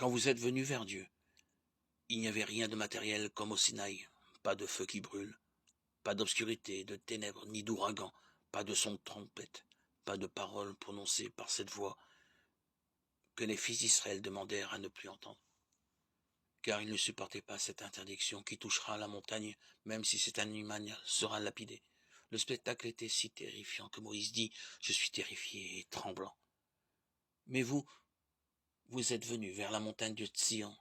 Quand vous êtes venus vers Dieu, il n'y avait rien de matériel comme au Sinaï, pas de feu qui brûle, pas d'obscurité, de ténèbres, ni d'ouragan, pas de son de trompette, pas de paroles prononcées par cette voix que les fils d'Israël demandèrent à ne plus entendre. Car ils ne supportaient pas cette interdiction qui touchera la montagne, même si cet animal sera lapidé. Le spectacle était si terrifiant que Moïse dit « Je suis terrifié et tremblant ». Mais vous êtes venus vers la montagne de Sion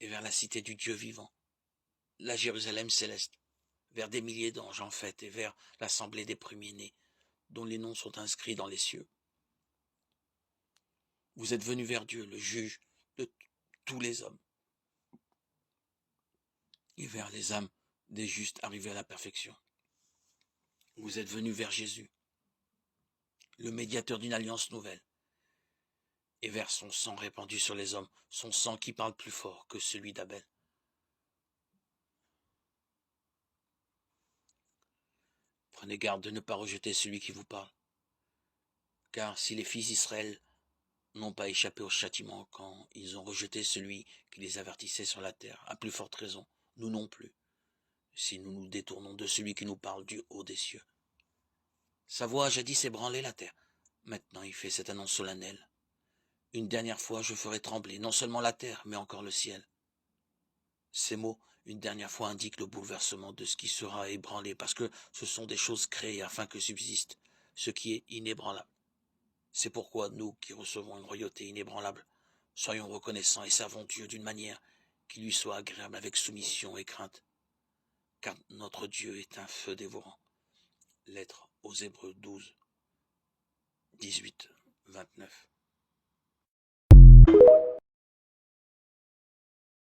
et vers la cité du Dieu vivant, la Jérusalem céleste, vers des milliers d'anges en fête et vers l'assemblée des premiers-nés, dont les noms sont inscrits dans les cieux. Vous êtes venus vers Dieu, le juge de tous les hommes, et vers les âmes des justes arrivés à la perfection. Vous êtes venus vers Jésus, le médiateur d'une alliance nouvelle, et vers son sang répandu sur les hommes, son sang qui parle plus fort que celui d'Abel. Prenez garde de ne pas rejeter celui qui vous parle, car si les fils d'Israël n'ont pas échappé au châtiment quand ils ont rejeté celui qui les avertissait sur la terre, à plus forte raison, nous non plus, si nous nous détournons de celui qui nous parle du haut des cieux. Sa voix a jadis ébranlé la terre, maintenant il fait cette annonce solennelle. Une dernière fois je ferai trembler non seulement la terre, mais encore le ciel. Ces mots, une dernière fois, indiquent le bouleversement de ce qui sera ébranlé, parce que ce sont des choses créées afin que subsiste ce qui est inébranlable. C'est pourquoi nous, qui recevons une royauté inébranlable, soyons reconnaissants et servons Dieu d'une manière qui lui soit agréable avec soumission et crainte, car notre Dieu est un feu dévorant. Lettre aux Hébreux 12, 18, 29.